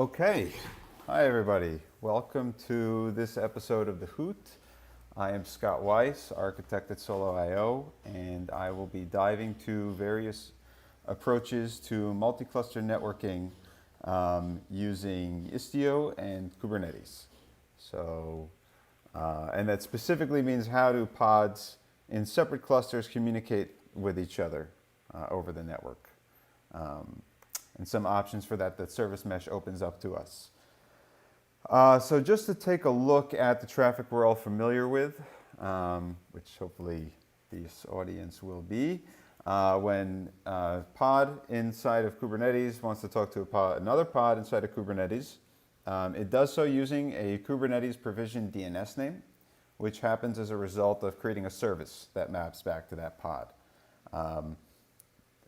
Okay. Hi, everybody. Welcome to this episode of the Hoot. I am Scott Weiss, architect at solo.io, and I will be diving to various approaches to multi-cluster networking using Istio and Kubernetes. And that specifically means how do pods in separate clusters communicate with each other over the network. And some options for that Service Mesh opens up to us. So just to take a look at the traffic we're all familiar with, which hopefully this audience will be, when a pod inside of Kubernetes wants to talk to another pod inside of Kubernetes, it does so using a Kubernetes provisioned DNS name, which happens as a result of creating a service that maps back to that pod.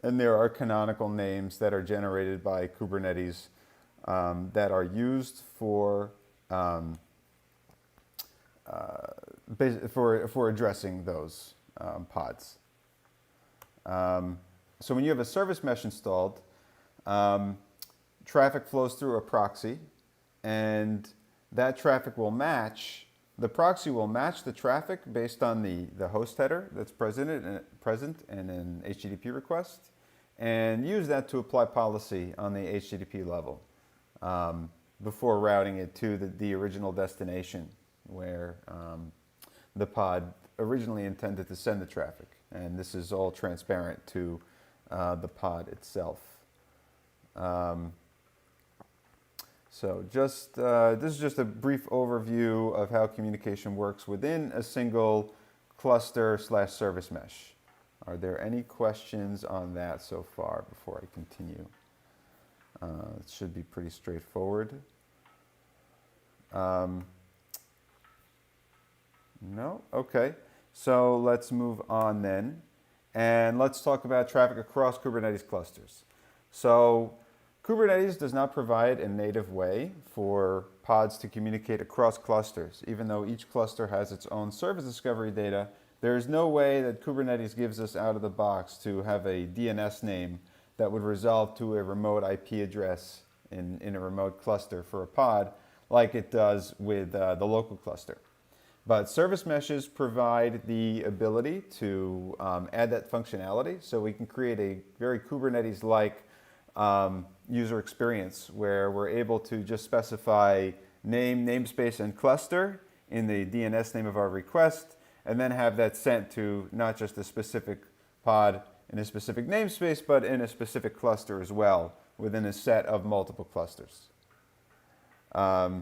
And there are canonical names that are generated by Kubernetes that are used for addressing those pods. So when you have a service mesh installed, traffic flows through a proxy, and that traffic will match. The proxy will match the traffic based on the host header that's present in an HTTP request, and use that to apply policy on the HTTP level before routing it to the original destination where the pod originally intended to send the traffic. And this is all transparent to the pod itself. So this is just a brief overview of how communication works within a single cluster/service mesh. Are there any questions on that so far before I continue? It should be pretty straightforward. No? Okay. So let's move on then. And let's talk about traffic across Kubernetes clusters. So Kubernetes does not provide a native way for pods to communicate across clusters. Even though each cluster has its own service discovery data, there is no way that Kubernetes gives us out of the box to have a DNS name that would resolve to a remote IP address in a remote cluster for a pod like it does with the local cluster. But service meshes provide the ability to add that functionality, so we can create a very Kubernetes-like user experience where we're able to just specify name, namespace, and cluster in the DNS name of our request, and then have that sent to not just a specific pod in a specific namespace, but in a specific cluster as well, within a set of multiple clusters. So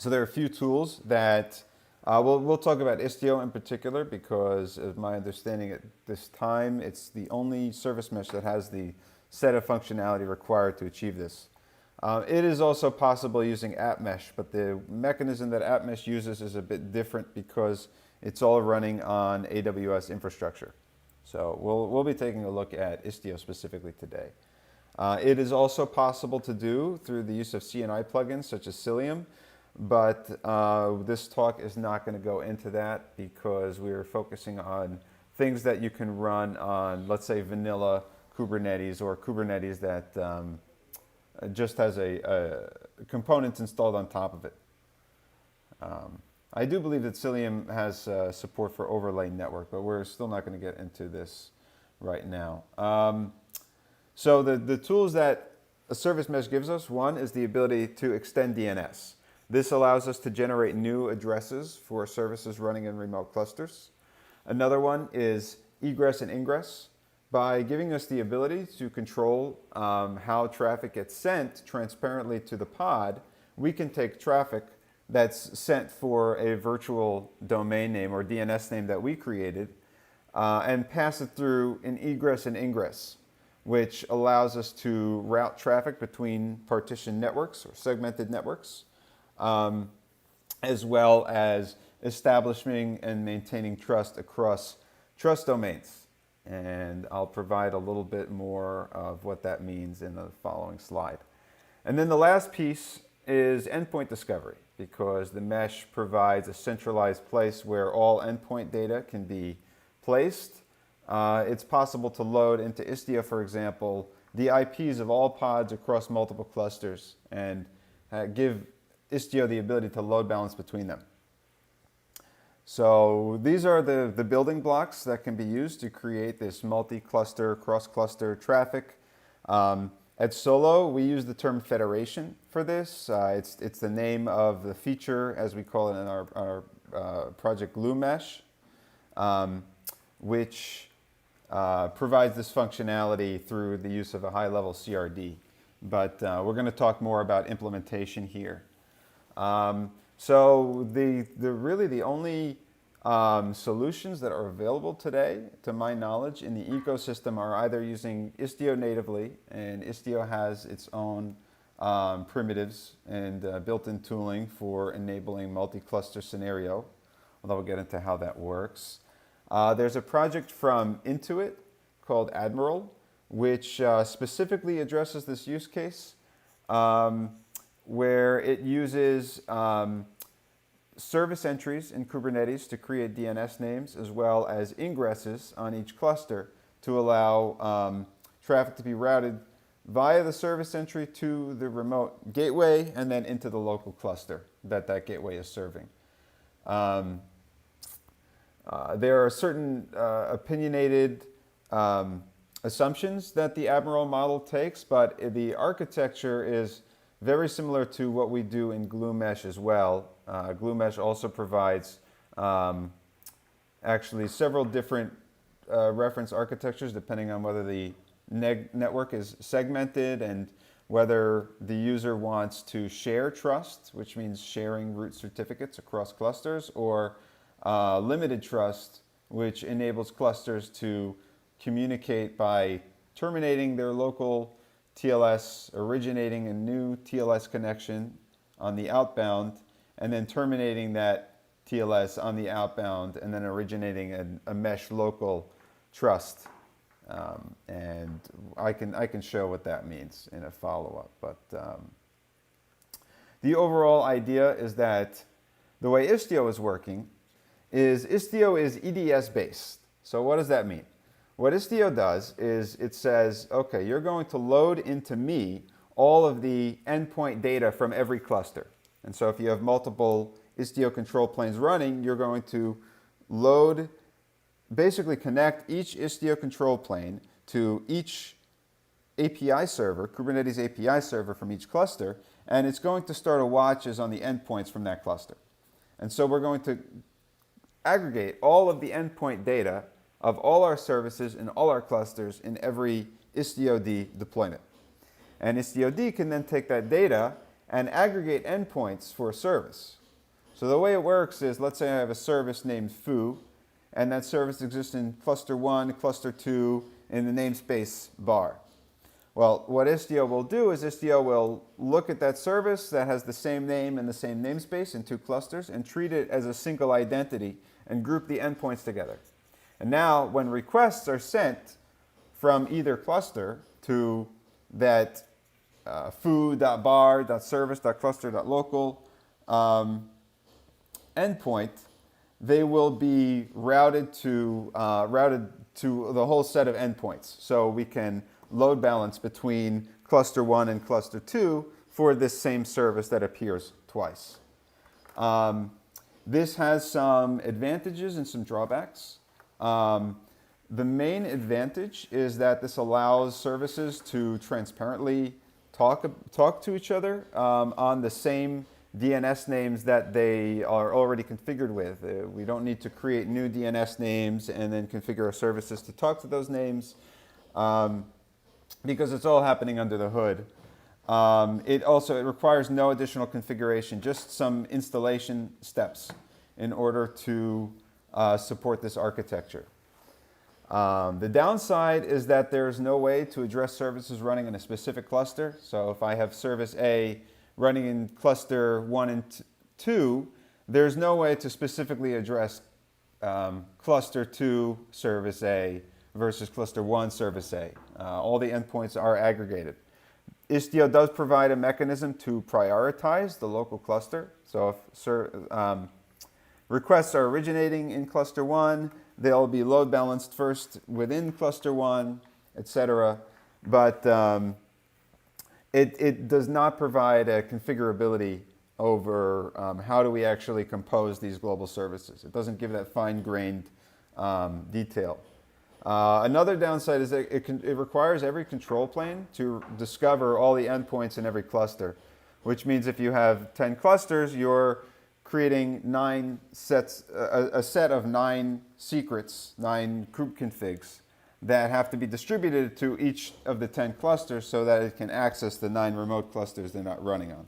there are a few tools that we'll talk about Istio in particular, because of my understanding at this time, it's the only service mesh that has the set of functionality required to achieve this. It is also possible using app mesh, but the mechanism that app mesh uses is a bit different because it's all running on AWS infrastructure. So we'll be taking a look at Istio specifically today. It is also possible to do through the use of CNI plugins such as Cilium, but this talk is not going to go into that because we're focusing on things that you can run on, let's say, vanilla Kubernetes, or Kubernetes that just has a components installed on top of it. I do believe that Cilium has support for overlay network, but we're still not going to get into this right now. So the tools that a service mesh gives us, one is the ability to extend DNS. This allows us to generate new addresses for services running in remote clusters. Another one is egress and ingress. By giving us the ability to control how traffic gets sent transparently to the pod, we can take traffic that's sent for a virtual domain name or DNS name that we created and pass it through an egress and ingress, which allows us to route traffic between partitioned networks or segmented networks, as well as establishing and maintaining trust across trust domains. And I'll provide a little bit more of what that means in the following slide. And then the last piece is endpoint discovery, because the mesh provides a centralized place where all endpoint data can be placed. It's possible to load into Istio, for example, the IPs of all pods across multiple clusters and give Istio the ability to load balance between them. So these are the building blocks that can be used to create this multi-cluster, cross-cluster traffic. At Solo, we use the term federation for this. It's the name of the feature, as we call it in our project Gloo Mesh, which provides this functionality through the use of a high-level CRD. But we're going to talk more about implementation here. So really the only solutions that are available today, to my knowledge, in the ecosystem are either using Istio natively, and Istio has its own primitives and built-in tooling for enabling multi-cluster scenario, although we'll get into how that works. There's a project from Intuit called Admiral, which specifically addresses this use case, where it uses service entries in Kubernetes to create DNS names, as well as ingresses on each cluster to allow traffic to be routed via the service entry to the remote gateway and then into the local cluster that gateway is serving. There are certain opinionated assumptions that the Admiral model takes, but the architecture is very similar to what we do in Gloo Mesh as well. Gloo Mesh also provides actually several different reference architectures depending on whether the network is segmented and whether the user wants to share trust, which means sharing root certificates across clusters, or limited trust, which enables clusters to communicate by terminating their local TLS, originating a new TLS connection on the outbound, and then terminating that TLS on the outbound, and then originating a mesh local trust. And I can show what that means in a follow-up. But the overall idea is that the way Istio is working is Istio is EDS based. So what does that mean? What Istio does is it says, okay, you're going to load into me all of the endpoint data from every cluster. And so if you have multiple Istio control planes running, you're going to load, basically connect each Istio control plane to each API server, Kubernetes API server from each cluster, and it's going to start a watches on the endpoints from that cluster. And so we're going to aggregate all of the endpoint data of all our services in all our clusters in every Istio-D deployment. And Istio-D can then take that data and aggregate endpoints for a service. So the way it works is, let's say I have a service named foo, and that service exists in cluster 1, cluster 2, in the namespace bar. Well, what Istio will do is Istio will look at that service that has the same name and the same namespace in 2 clusters and treat it as a single identity and group the endpoints together. And now when requests are sent from either cluster to that foo.bar.service.cluster.local endpoint, they will be routed to the whole set of endpoints. So we can load balance between cluster 1 and cluster 2 for this same service that appears twice. This has some advantages and some drawbacks. The main advantage is that this allows services to transparently talk to each other on the same DNS names that they are already configured with. We don't need to create new DNS names and then configure our services to talk to those names because it's all happening under the hood. It requires no additional configuration, just some installation steps in order to support this architecture. The downside is that there's no way to address services running in a specific cluster. So if I have service A running in cluster 1 and 2, there's no way to specifically address cluster 2 service A versus cluster 1 service A. All the endpoints are aggregated. Istio does provide a mechanism to prioritize the local cluster. So if requests are originating in cluster 1, they'll be load balanced first within cluster 1, etc. but it does not provide a configurability over how do we actually compose these global services. It doesn't give that fine-grained detail. Another downside is that it requires every control plane to discover all the endpoints in every cluster, which means if you have 10 clusters, you're creating a set of 9 secrets, 9 group configs that have to be distributed to each of the 10 clusters so that it can access the 9 remote clusters they're not running on.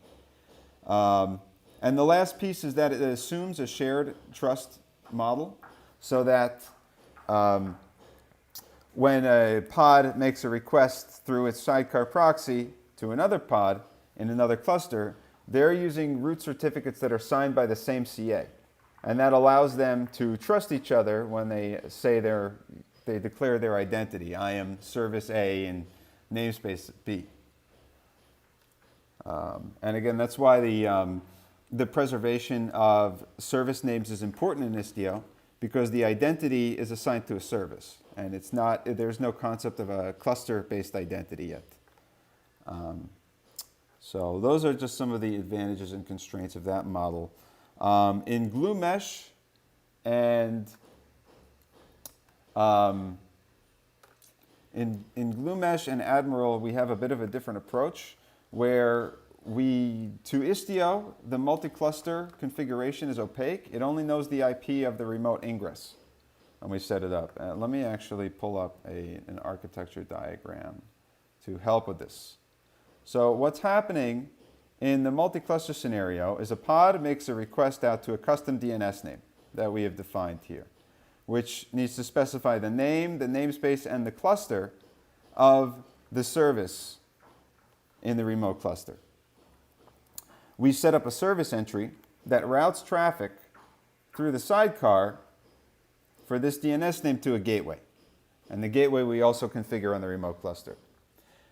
And the last piece is that it assumes a shared trust model so that when a pod makes a request through its sidecar proxy to another pod in another cluster, they're using root certificates that are signed by the same CA. And that allows them to trust each other when they say they declare their identity. I am service A in namespace B. And again, that's why the preservation of service names is important in Istio, because the identity is assigned to a service. And there's no concept of a cluster-based identity yet. So those are just some of the advantages and constraints of that model. In Gloo Mesh and in Gloo Mesh and Admiral, we have a bit of a different approach where to Istio, the multi-cluster configuration is opaque. It only knows the IP of the remote ingress when we set it up. Let me actually pull up an architecture diagram to help with this. So what's happening in the multi-cluster scenario is a pod makes a request out to a custom DNS name that we have defined here, which needs to specify the name, the namespace, and the cluster of the service in the remote cluster. We set up a service entry that routes traffic through the sidecar for this DNS name to a gateway. And the gateway we also configure on the remote cluster.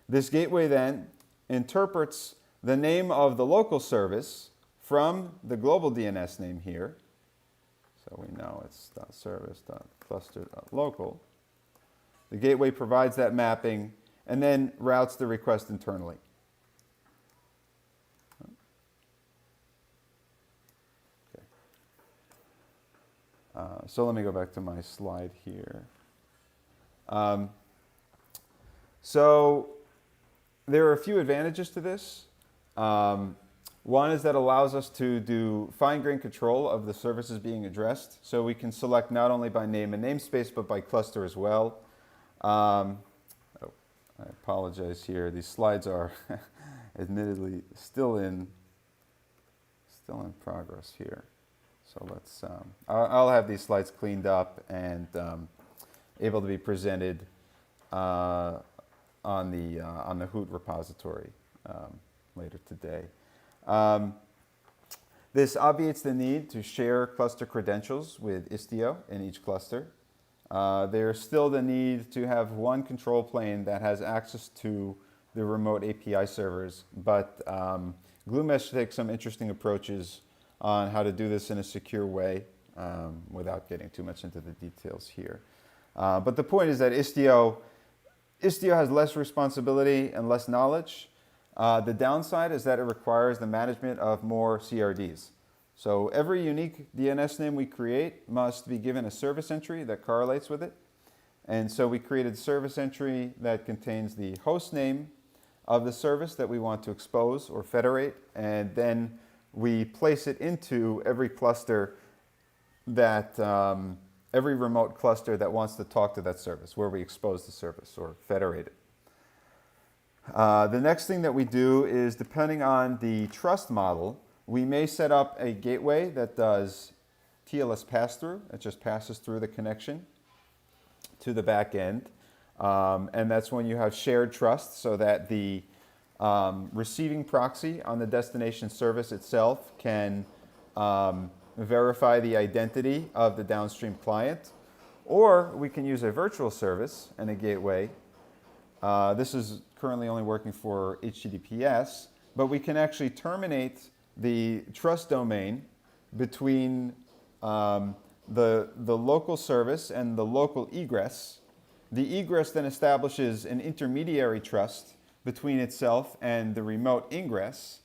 This gateway then interprets the name of the local service from the global DNS name here. So we know it's .service.cluster.local. The gateway provides that mapping and then routes the request internally. Okay. So let me go back to my slide here. So there are a few advantages to this. One is that allows us to do fine-grained control of the services being addressed. So we can select not only by name and namespace, but by cluster as well. I apologize here. These slides are admittedly still in progress here. So let's, I'll have these slides cleaned up and able to be presented on the Hoot repository later today. This obviates the need to share cluster credentials with Istio in each cluster. There's still the need to have one control plane that has access to the remote API servers, but Gloo Mesh takes some interesting approaches on how to do this in a secure way without getting too much into the details here. But the point is that Istio has less responsibility and less knowledge. The downside is that it requires the management of more CRDs. So every unique DNS name we create must be given a service entry that correlates with it. And so we created a service entry that contains the host name of the service that we want to expose or federate, and then we place it into every cluster that, every remote cluster that wants to talk to that service, where we expose the service or federate it. The next thing that we do is, depending on the trust model, we may set up a gateway that does TLS pass-through. It just passes through the connection to the back end. And that's when you have shared trust, so that the receiving proxy on the destination service itself can verify the identity of the downstream client. Or we can use a virtual service and a gateway. This is currently only working for HTTPS, but we can actually terminate the trust domain between the local service and the local egress The egress then establishes an intermediary trust between itself and the remote ingress.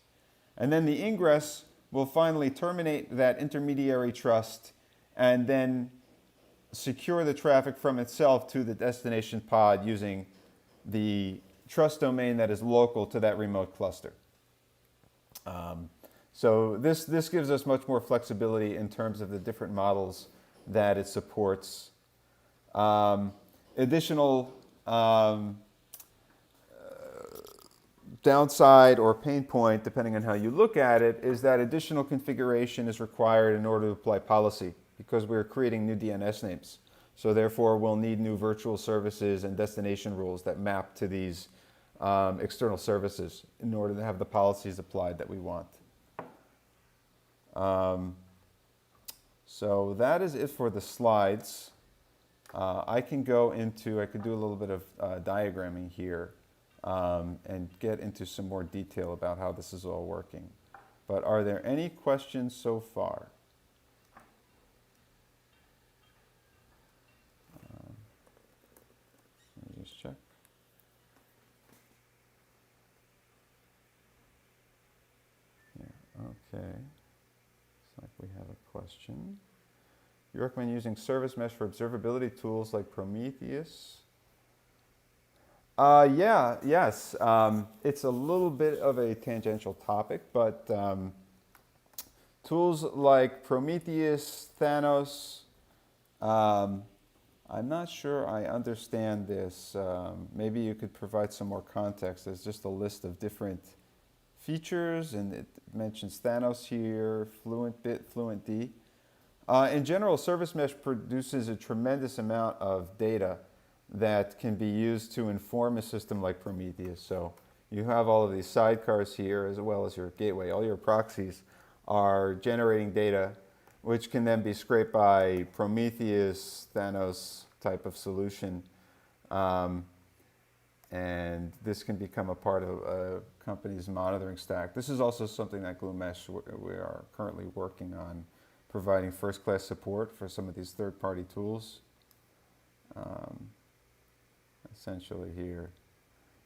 And then the ingress will finally terminate that intermediary trust and then secure the traffic from itself to the destination pod using the trust domain that is local to that remote cluster. So this gives us much more flexibility in terms of the different models that it supports. Additional downside or pain point, depending on how you look at it, is that additional configuration is required in order to apply policy because we're creating new DNS names. So therefore, we'll need new virtual services and destination rules that map to these external services in order to have the policies applied that we want. So that is it for the slides. I could do a little bit of diagramming here and get into some more detail about how this is all working. But are there any questions so far? Let me just check. Yeah, okay. Looks like we have a question. You recommend using Service Mesh for observability tools like Prometheus? Yes. It's a little bit of a tangential topic, but tools like Prometheus, Thanos, I'm not sure I understand this. Maybe you could provide some more context. There's just a list of different features, and it mentions Thanos here, FluentBit, FluentD. In general, Service Mesh produces a tremendous amount of data that can be used to inform a system like Prometheus. So you have all of these sidecars here, as well as your gateway. All your proxies are generating data, which can then be scraped by Prometheus, Thanos type of solution. And this can become a part of a company's monitoring stack. This is also something that Gloo Mesh we are currently working on, providing first-class support for some of these third-party tools. Essentially here,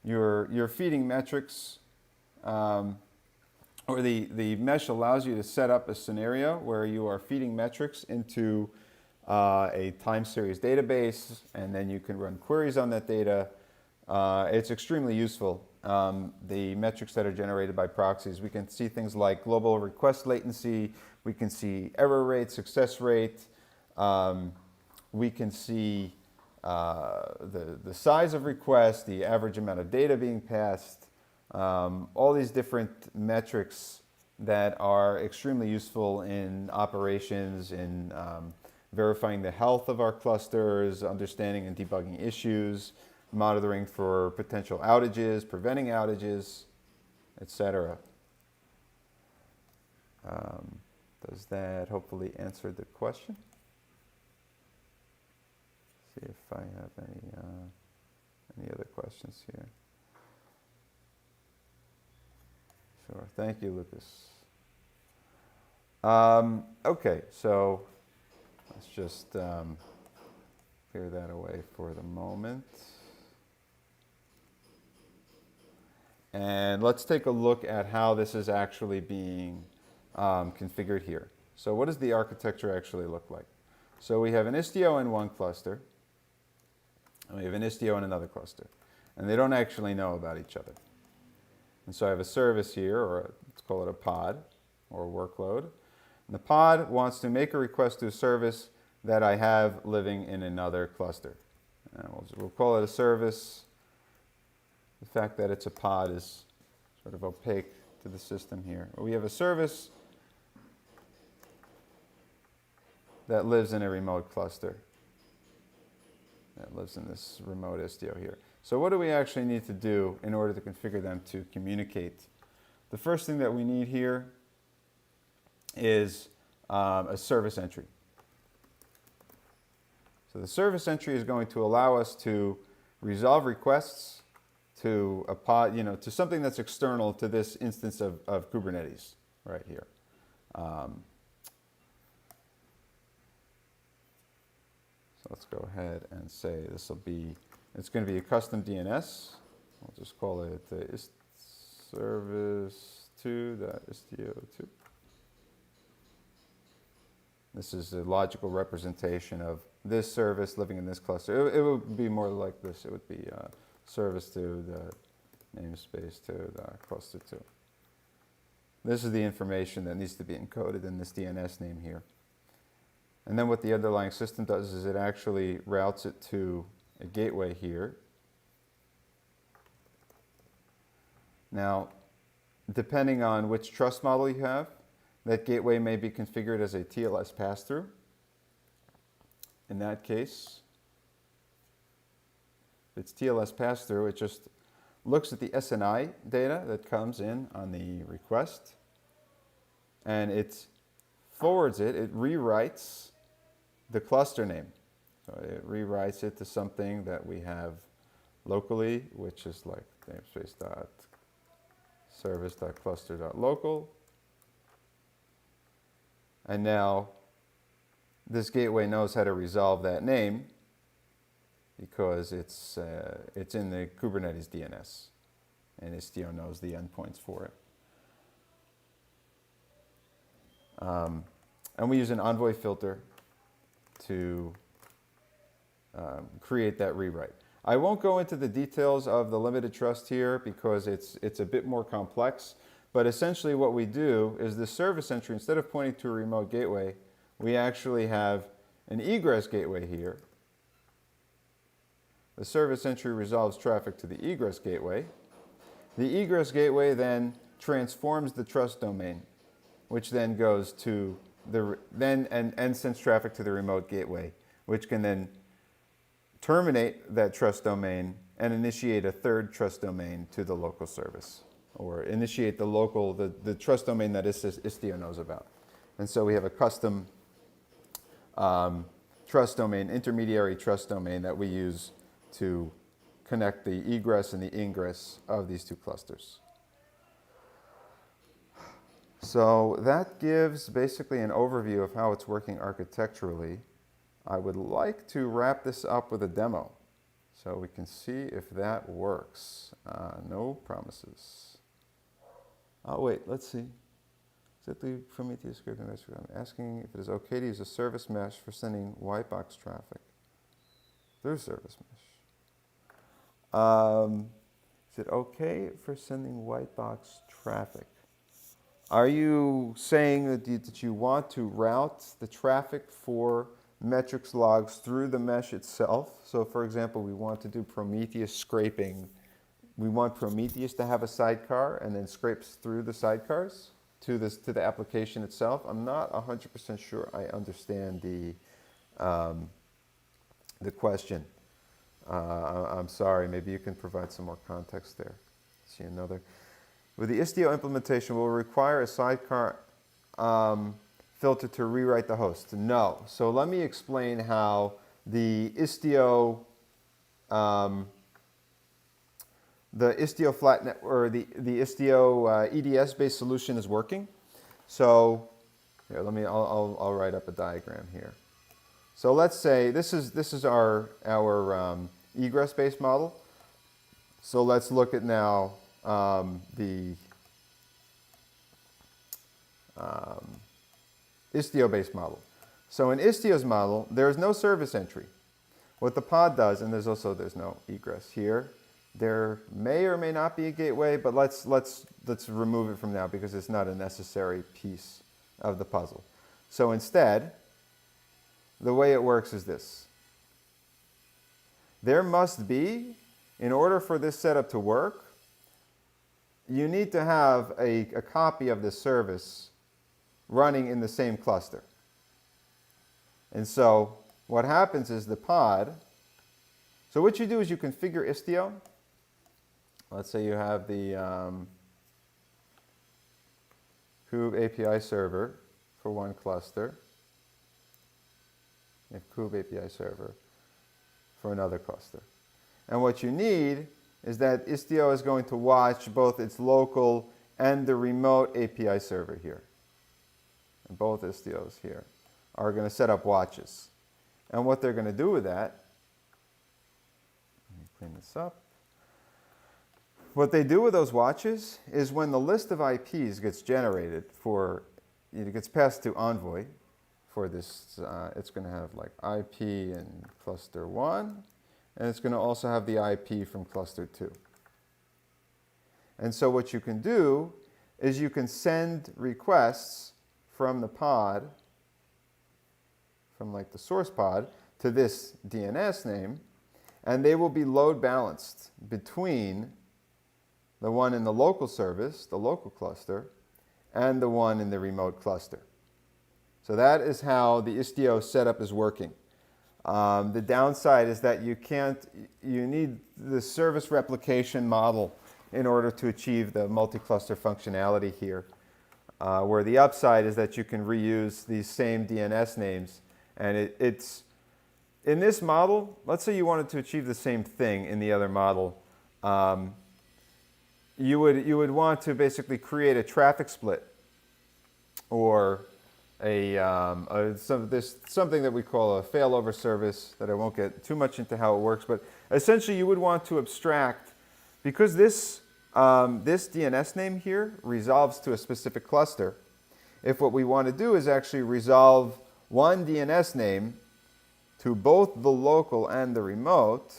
you're feeding metrics, or the mesh allows you to set up a scenario where you are feeding metrics into a time series database, and then you can run queries on that data. It's extremely useful. The metrics that are generated by proxies, we can see things like global request latency, we can see error rate, success rate, we can see the size of requests, the average amount of data being passed, all these different metrics that are extremely useful in operations, in verifying the health of our clusters, understanding and debugging issues, monitoring for potential outages, preventing outages, etc. Does that hopefully answer the question? See if I have any other questions here. Sure. Thank you, Lucas. Okay, so let's just clear that away for the moment. And let's take a look at how this is actually being configured here. So what does the architecture actually look like? So we have an Istio in one cluster, and we have an Istio in another cluster. And they don't actually know about each other. And so I have a service here, or let's call it a pod, or a workload. And the pod wants to make a request to a service that I have living in another cluster. And we'll call it a service. The fact that it's a pod is sort of opaque to the system here. We have a service that lives in a remote cluster, that lives in this remote Istio here. So what do we actually need to do in order to configure them to communicate? The first thing that we need here is a service entry. So the service entry is going to allow us to resolve requests to a pod, to something that's external to this instance of Kubernetes right here. So let's go ahead and say this will be, it's going to be a custom DNS. We'll just call it service2.istio2. This is a logical representation of this service living in this cluster. It would be more like this. It would be service2, the namespace 2, the cluster 2. This is the information that needs to be encoded in this DNS name here. And then what the underlying system does is it actually routes it to a gateway here. Now, depending on which trust model you have, that gateway may be configured as a TLS pass-through. In that case, if it's TLS pass-through, it just looks at the SNI data that comes in on the request, and it forwards it, it rewrites the cluster name. So it rewrites it to something that we have locally, which is like namespace.service.cluster.local. And now this gateway knows how to resolve that name because it's in the Kubernetes DNS, and Istio knows the endpoints for it. And we use an Envoy filter to create that rewrite. I won't go into the details of the limited trust here because it's a bit more complex, but essentially what we do is the service entry, instead of pointing to a remote gateway, we actually have an egress gateway here. The service entry resolves traffic to the egress gateway. The egress gateway then transforms the trust domain, which then goes to and sends traffic to the remote gateway, which can then terminate that trust domain and initiate a third trust domain to the local service, or initiate the trust domain that Istio knows about. And so we have a custom trust domain, intermediary trust domain that we use to connect the egress and the ingress of these two clusters. So that gives basically an overview of how it's working architecturally. I would like to wrap this up with a demo so we can see if that works. No promises. Oh, wait, let's see. Is it the Prometheus script? I'm asking if it is okay to use a service mesh for sending white box traffic through service mesh. Is it okay for sending white box traffic? Are you saying that you want to route the traffic for metrics logs through the mesh itself? So for example, we want to do Prometheus scraping. We want Prometheus to have a sidecar and then scrapes through the sidecars to the application itself. I'm not 100% sure I understand the question. I'm sorry, maybe you can provide some more context there. Let's see another. With the Istio implementation, will require a sidecar filter to rewrite the host? No. So let me explain how the Istio flat net, or the Istio EDS-based solution is working. So here, I'll write up a diagram here. So let's say this is our egress-based model. So let's look at now the Istio-based model. So in Istio's model, there's no service entry. What the pod does, and there's no egress here. There may or may not be a gateway, but let's remove it from now because it's not a necessary piece of the puzzle. So instead, the way it works is this. There must be, in order for this setup to work, you need to have a copy of this service running in the same cluster. And so what happens is the pod, so what you do is you configure Istio. Let's say you have the Kube API server for one cluster, and Kube API server for another cluster. And what you need is that Istio is going to watch both its local and the remote API server here. And both Istios here are going to set up watches. And what they're going to do with that, let me clean this up. What they do with those watches is when the list of IPs gets generated for, it gets passed to Envoy for this, it's going to have like IP in cluster 1, and it's going to also have the IP from cluster 2. And so what you can do is you can send requests from the pod, from like the source pod, to this DNS name, and they will be load balanced between the one in the local service, the local cluster, and the one in the remote cluster. So that is how the Istio setup is working. The downside is that you need the service replication model in order to achieve the multi-cluster functionality here. Where the upside is that you can reuse these same DNS names. And it's in this model, let's say you wanted to achieve the same thing in the other model. You would want to basically create a traffic split, or there's something that we call a failover service that I won't get too much into how it works, but essentially you would want to abstract, because this DNS name here resolves to a specific cluster. If what we want to do is actually resolve one DNS name to both the local and the remote,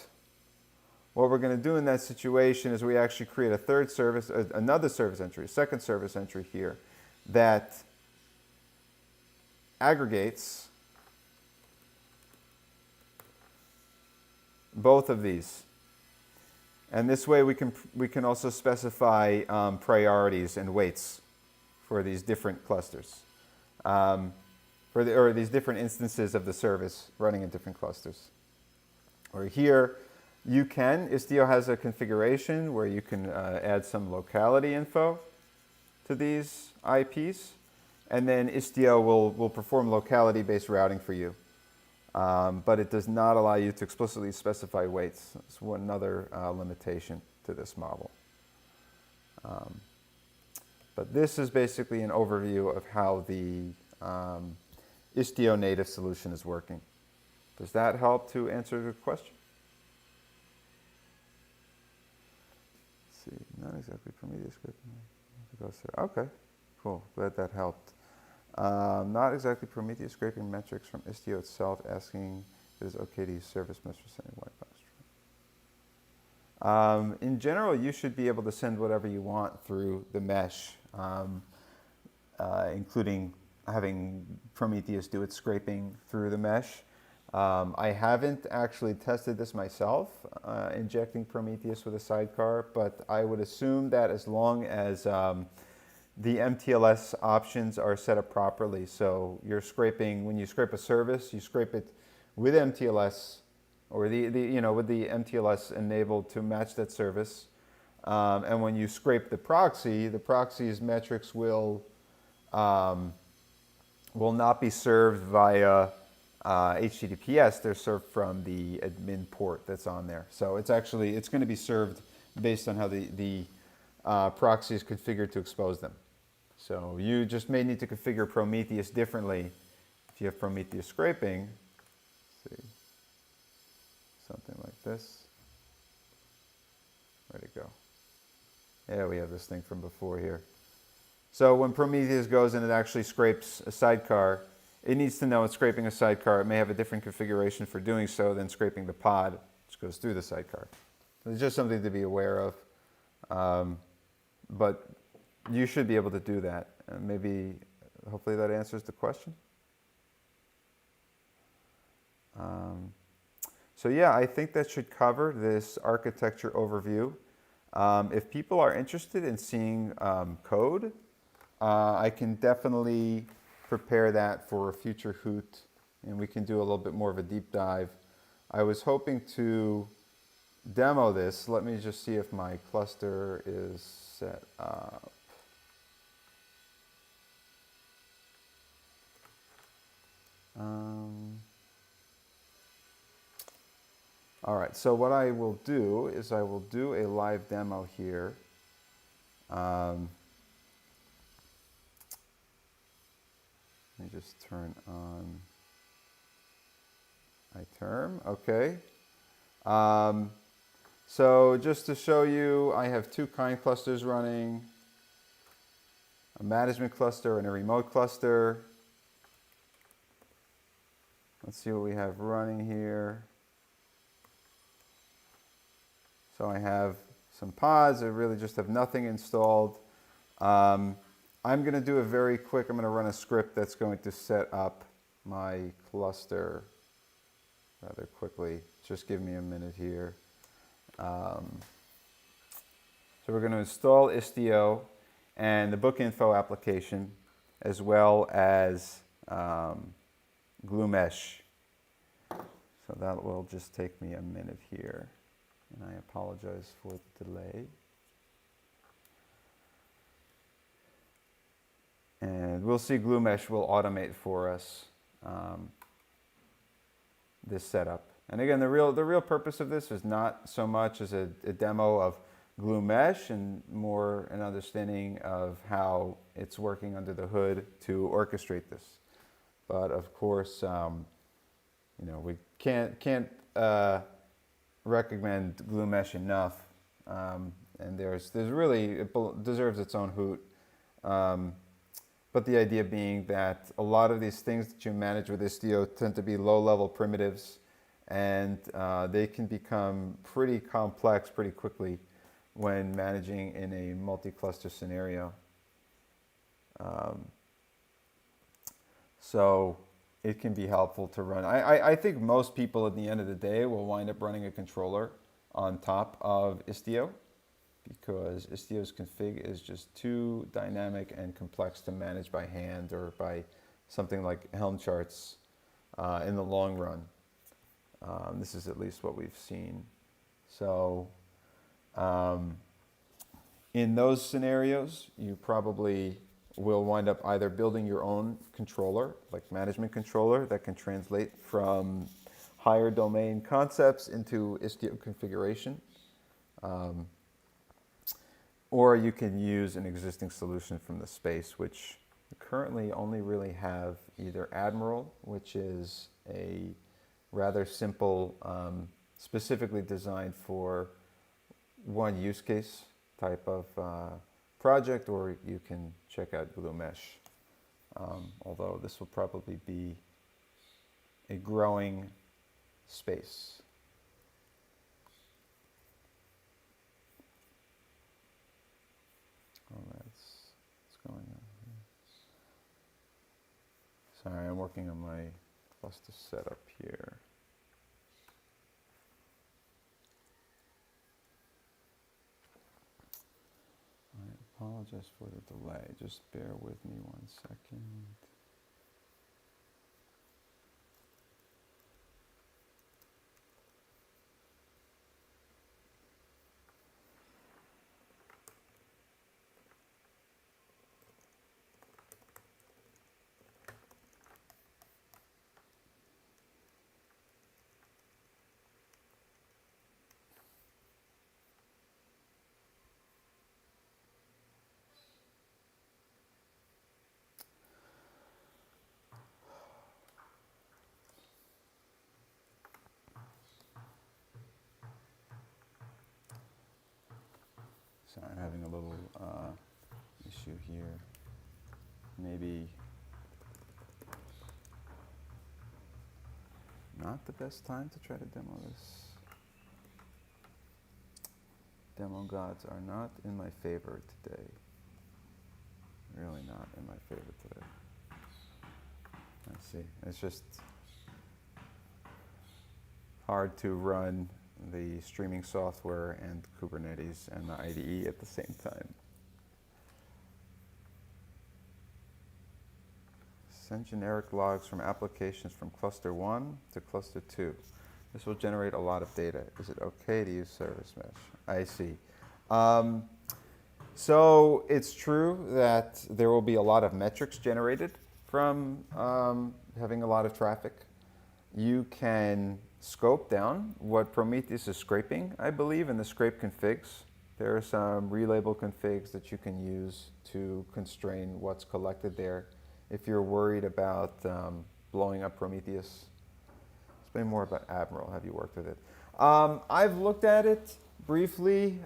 what we're going to do in that situation is we actually create a third service, another service entry, a second service entry here that aggregates both of these. And this way we can also specify priorities and weights for these different clusters, or these different instances of the service running in different clusters. Or here, Istio has a configuration where you can add some locality info to these IPs, and then Istio will perform locality-based routing for you. But it does not allow you to explicitly specify weights. That's one other limitation to this model. But this is basically an overview of how the Istio-native solution is working. Does that help to answer the question? Let's see, not exactly Prometheus scripting. Okay, cool. Glad that helped. Not exactly Prometheus scraping metrics from Istio itself, asking if it is okay to use service mesh for sending white box. In general, you should be able to send whatever you want through the mesh, including having Prometheus do its scraping through the mesh. I haven't actually tested this myself, injecting Prometheus with a sidecar, but I would assume that as long as the MTLS options are set up properly, so you're scraping, when you scrape a service, you scrape it with MTLS, or with the MTLS enabled to match that service. And when you scrape the proxy's metrics will not be served via HTTPS. They're served from the admin port that's on there. So it's going to be served based on how the proxy is configured to expose them. So you just may need to configure Prometheus differently if you have Prometheus scraping. Let's see, something like this. Where'd it go? Yeah, we have this thing from before here. So when Prometheus goes and it actually scrapes a sidecar, it needs to know it's scraping a sidecar. It may have a different configuration for doing so than scraping the pod, which goes through the sidecar. So it's just something to be aware of. But you should be able to do that. And hopefully that answers the question. So yeah, I think that should cover this architecture overview. If people are interested in seeing code, I can definitely prepare that for a future Hoot, and we can do a little bit more of a deep dive. I was hoping to demo this. Let me just see if my cluster is set up. All right, so what I will do is I will do a live demo here. Let me just turn on iTerm, okay. So just to show you, I have two kind clusters running, a management cluster and a remote cluster. Let's see what we have running here. So I have some pods. I really just have nothing installed. I'm going to do a very quick, I'm going to run a script that's going to set up my cluster rather quickly. Just give me a minute here. So we're going to install Istio and the book info application, as well as Gloo Mesh. So that will just take me a minute here. And I apologize for the delay. And we'll see Gloo Mesh will automate for us this setup. And again, the real purpose of this is not so much as a demo of Gloo Mesh and more an understanding of how it's working under the hood to orchestrate this. But of course, we can't recommend Gloo Mesh enough. And there's really, it deserves its own hoot. But the idea being that a lot of these things that you manage with Istio tend to be low-level primitives, and they can become pretty complex pretty quickly when managing in a multi-cluster scenario. So it can be helpful to run. I think most people at the end of the day will wind up running a controller on top of Istio, because Istio's config is just too dynamic and complex to manage by hand or by something like Helm charts in the long run. This is at least what we've seen. So in those scenarios, you probably will wind up either building your own controller, like management controller, that can translate from higher domain concepts into Istio configuration. Or you can use an existing solution from the space, which currently only really have either Admiral, which is a rather simple, specifically designed for one use case type of project, or you can check out Gloo Mesh. Although this will probably be a growing space. What's going on here? Sorry, I'm working on my cluster setup here. I apologize for the delay. Just bear with me 1 second. Sorry, I'm having a little issue here. Maybe not the best time to try to demo this. Demo gods are not in my favor today. Really not in my favor today. Let's see. It's just hard to run the streaming software and Kubernetes and the IDE at the same time. Send generic logs from applications from cluster 1 to cluster 2. This will generate a lot of data. Is it okay to use service mesh? I see. So it's true that there will be a lot of metrics generated from having a lot of traffic. You can scope down what Prometheus is scraping, I believe, in the scrape configs. There are some relabel configs that you can use to constrain what's collected there if you're worried about blowing up Prometheus. explain more about Admiral. Have you worked with it? I've looked at it briefly.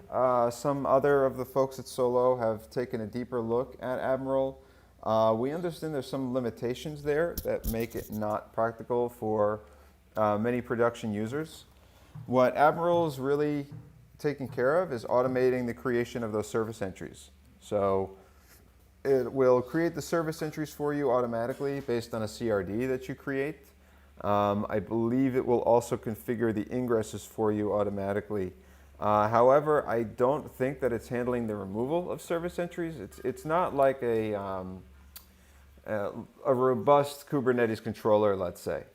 Some other of the folks at Solo have taken a deeper look at Admiral. We understand there's some limitations there that make it not practical for many production users. What Admiral is really taking care of is automating the creation of those service entries. So it will create the service entries for you automatically based on a CRD that you create. I believe it will also configure the ingresses for you automatically. However, I don't think that it's handling the removal of service entries. It's not like a robust Kubernetes controller, let's say.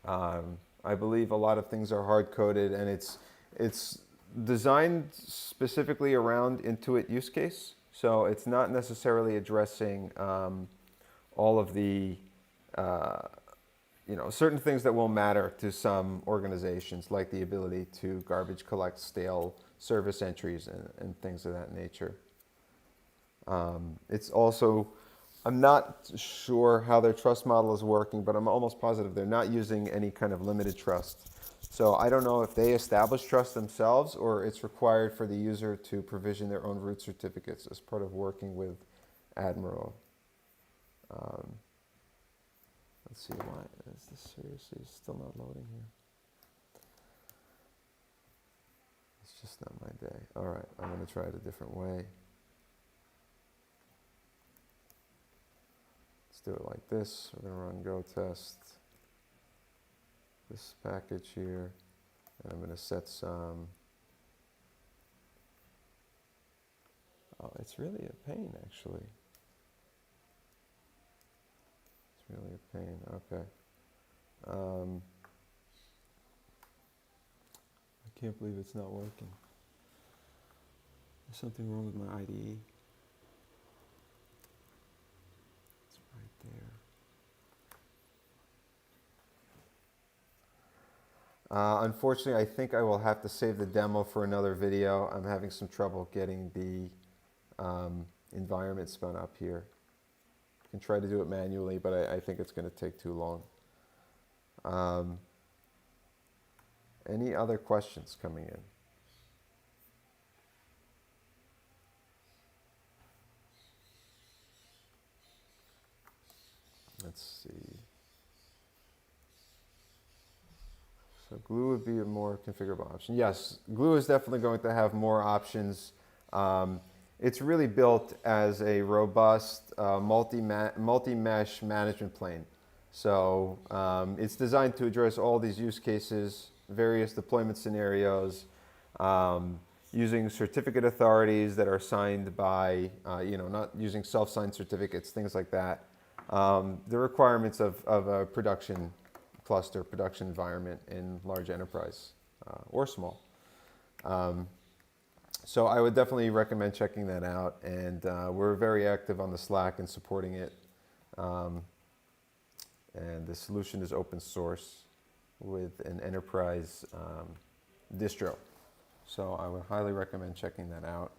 I believe a lot of things are hard-coded, and it's designed specifically around Intuit use case. So it's not necessarily addressing all of the certain things that will matter to some organizations, like the ability to garbage collect stale service entries and things of that nature. It's also, I'm not sure how their trust model is working, but I'm almost positive they're not using any kind of limited trust. So I don't know if they establish trust themselves or it's required for the user to provision their own root certificates as part of working with Admiral. Let's see, why is this seriously still not loading here? It's just not my day. All right, I'm going to try it a different way. Let's do it like this. We're going to run go test this package here, and I'm going to set some. Oh, it's really a pain, actually. It's really a pain. Okay. I can't believe it's not working. There's something wrong with my IDE. It's right there. Unfortunately, I think I will have to save the demo for another video. I'm having some trouble getting the environment spun up here. I can try to do it manually, but I think it's going to take too long. Any other questions coming in? Let's see. So Gloo would be a more configurable option. Yes, Gloo is definitely going to have more options. It's really built as a robust multi-mesh management plane. So it's designed to address all these use cases, various deployment scenarios, using certificate authorities that are signed by, not using self-signed certificates, things like that. The requirements of a production cluster, production environment in large enterprise or small. So I would definitely recommend checking that out, and we're very active on the Slack and supporting it. And the solution is open source with an enterprise distro. So I would highly recommend checking that out.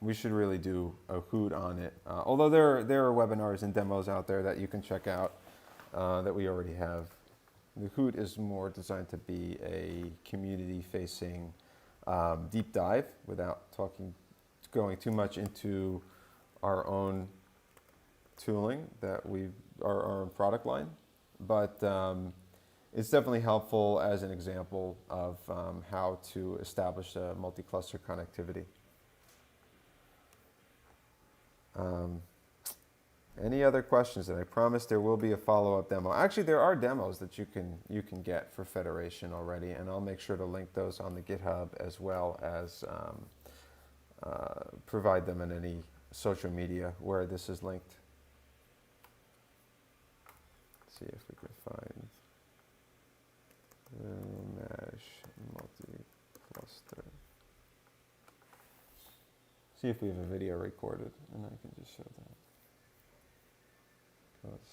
We should really do a Hoot on it. Although there are webinars and demos out there that you can check out that we already have. The Hoot is more designed to be a community-facing deep dive without going too much into our own tooling that our own product line. But it's definitely helpful as an example of how to establish a multi-cluster connectivity. Any other questions? And I promise there will be a follow-up demo. Actually, there are demos that you can get for Federation already, and I'll make sure to link those on the GitHub as well as provide them in any social media where this is linked. Let's see if we can find Gloo Mesh multi-cluster. See if we have a video recorded, and I can just show that. Because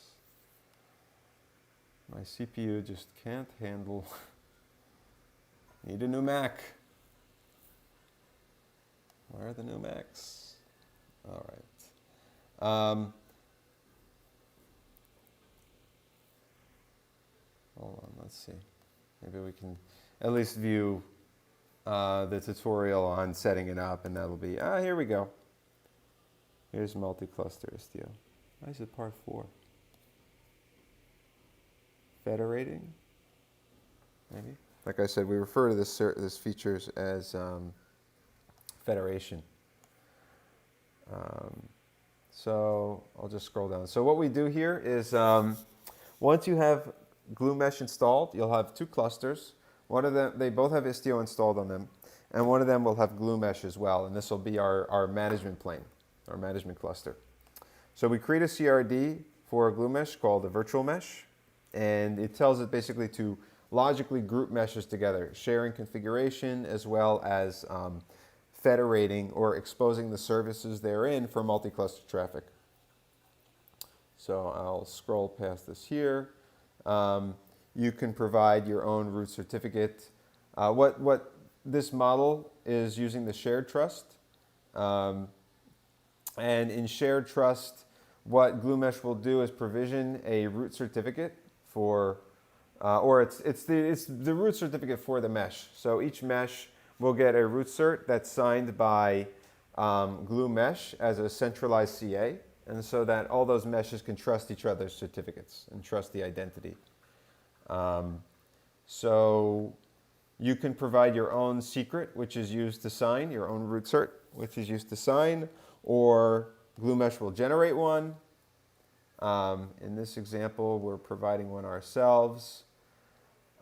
my CPU just can't handle. Need a new Mac. Where are the new Macs? All right. Hold on. let's see. Maybe we can at least view the tutorial on setting it up, and that'll be, here we go. Here's multi-cluster Istio. Why is it part 4? Federating, maybe? Like I said, we refer to this features as federation. So I'll just scroll down. So what we do here is once you have Gloo Mesh installed, you'll have 2 clusters. One of them, they both have Istio installed on them, and one of them will have Gloo Mesh as well, and this will be our management plane, our management cluster. So we create a CRD for a Gloo Mesh called a virtual mesh, and it tells it basically to logically group meshes together, sharing configuration as well as federating or exposing the services therein for multi-cluster traffic. So I'll scroll past this here. You can provide your own root certificate. What this model is using the shared trust. And in shared trust, what Gloo Mesh will do is provision a root certificate for, or it's the root certificate for the mesh. So each mesh will get a root cert that's signed by Gloo Mesh as a centralized CA, and so that all those meshes can trust each other's certificates and trust the identity. So you can provide your own secret, which is used to sign, your own root cert, which is used to sign, or Gloo Mesh will generate one. In this example, we're providing one ourselves.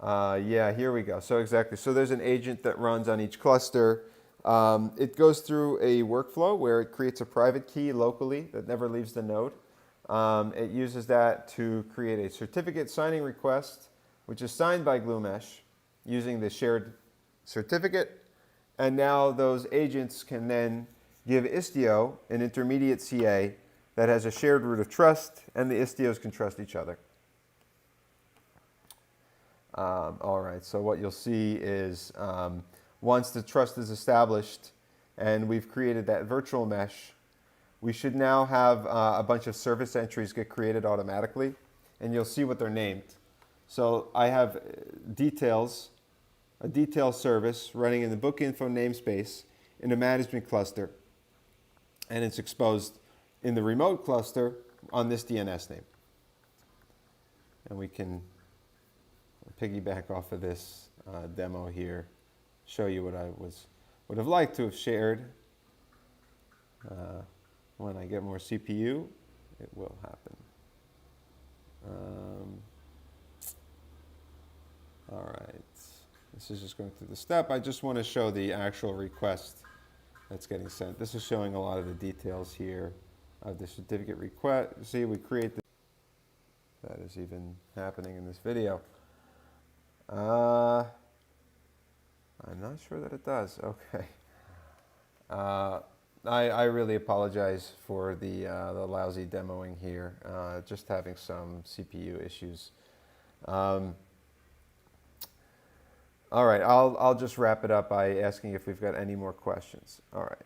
Yeah, here we go. So exactly. So there's an agent that runs on each cluster. It goes through a workflow where it creates a private key locally that never leaves the node. It uses that to create a certificate signing request, which is signed by Gloo Mesh using the shared certificate. And now those agents can then give Istio an intermediate CA that has a shared root of trust, and the Istios can trust each other. All right, so what you'll see is once the trust is established and we've created that virtual mesh, we should now have a bunch of service entries get created automatically, and you'll see what they're named. So I have details, a detail service running in the book info namespace in a management cluster, and it's exposed in the remote cluster on this DNS name. And we can piggyback off of this demo here, show you what I would have liked to have shared. When I get more CPU, it will happen. All right, this is just going through the step. I just want to show the actual request that's getting sent. This is showing a lot of the details here of the certificate request. See, we create this. That is even happening in this video. I'm not sure that it does. Okay. I really apologize for the lousy demoing here. Just having some CPU issues. All right, I'll just wrap it up by asking if we've got any more questions. All right.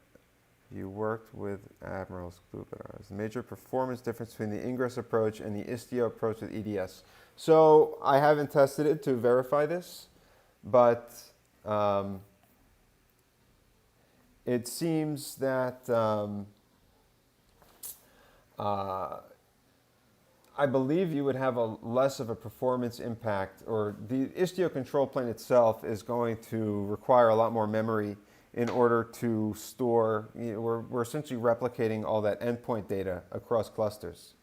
You worked with Admiral's Gloo Mesh. The major performance difference between the ingress approach and the Istio approach with EDS. So I haven't tested it to verify this, but it seems that I believe you would have a less of a performance impact, or the Istio control plane itself is going to require a lot more memory in order to store. We're essentially replicating all that endpoint data across clusters.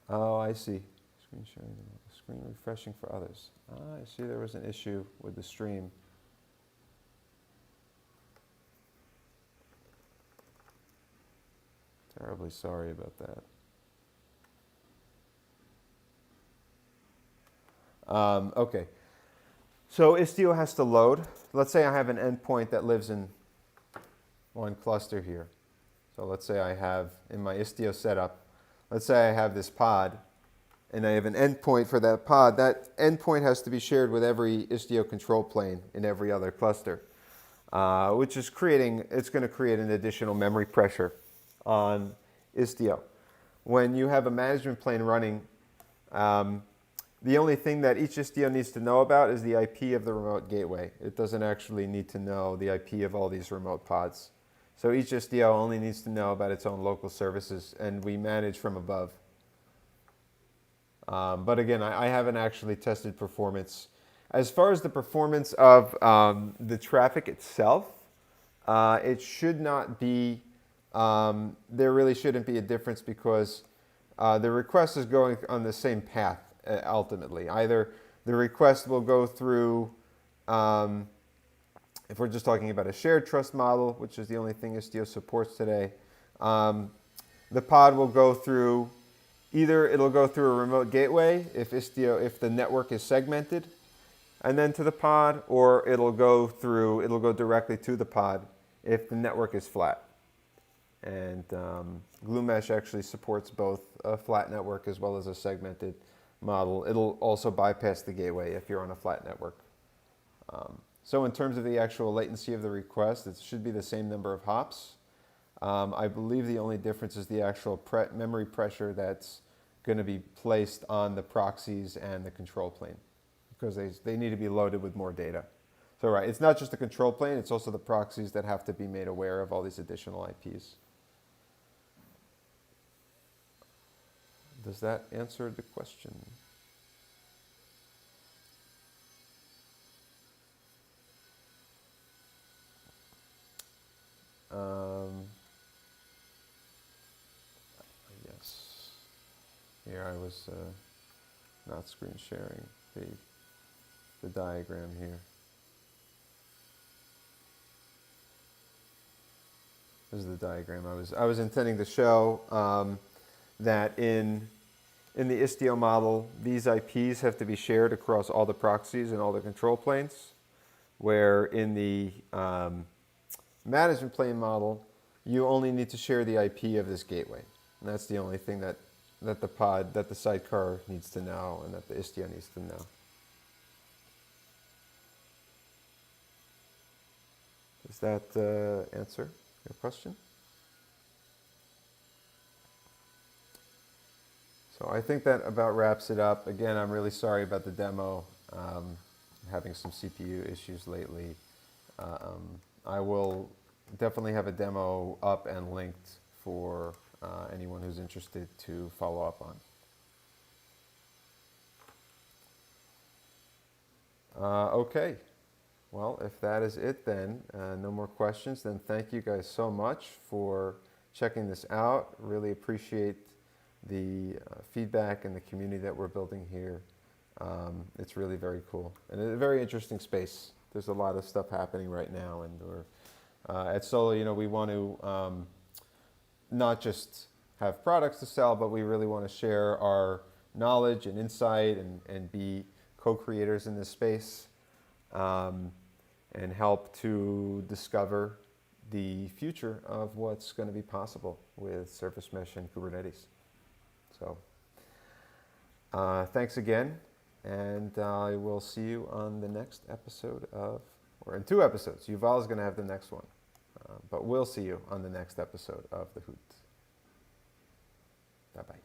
Oh, I see. Screen sharing, screen refreshing for others. I see there was an issue with the stream. Terribly sorry about that. Okay, so Istio has to load. Let's say I have an endpoint that lives in one cluster here. So let's say I have, in my Istio setup, let's say I have this pod, and I have an endpoint for that pod. That endpoint has to be shared with every Istio control plane in every other cluster, which is it's going to create an additional memory pressure on Istio. When you have a management plane running, The only thing that each Istio needs to know about is the IP of the remote gateway. It doesn't actually need to know the IP of all these remote pods. So each Istio only needs to know about its own local services, and we manage from above. But again, I haven't actually tested performance. As far as the performance of the traffic itself, it should not be, there really shouldn't be a difference because the request is going on the same path ultimately. Either the request will go through, if we're just talking about a shared trust model, which is the only thing Istio supports today, the pod will go through, either it'll go through a remote gateway if the network is segmented, and then to the pod, or it'll go directly to the pod if the network is flat. And Gloo Mesh actually supports both a flat network as well as a segmented model. It'll also bypass the gateway if you're on a flat network. So in terms of the actual latency of the request, it should be the same number of hops. I believe the only difference is the actual memory pressure that's going to be placed on the proxies and the control plane, because they need to be loaded with more data. So right, it's not just the control plane, it's also the proxies that have to be made aware of all these additional IPs. Does that answer the question? Yes. Here I was not screen sharing the diagram here. This is the diagram I was intending to show, that in the Istio model, these IPs have to be shared across all the proxies and all the control planes, where in the management plane model, you only need to share the IP of this gateway. And that's the only thing that the sidecar needs to know and that the Istio needs to know. Does that answer your question? So I think that about wraps it up. Again, I'm really sorry about the demo. Having some CPU issues lately. I will definitely have a demo up and linked for anyone who's interested to follow up on. Okay. Well, if that is it then, no more questions, then thank you guys so much for checking this out. Really appreciate the feedback and the community that we're building here. It's really very cool and a very interesting space. There's a lot of stuff happening right now, and we're at Solo, we want to not just have products to sell, but we really want to share our knowledge and insight and be co-creators in this space, and help to discover the future of what's going to be possible with Service Mesh and Kubernetes. So thanks again, and I will see you on the next episode or in 2 episodes. Yuval is going to have the next one, but we'll see you on the next episode of the Hoot. Bye-bye.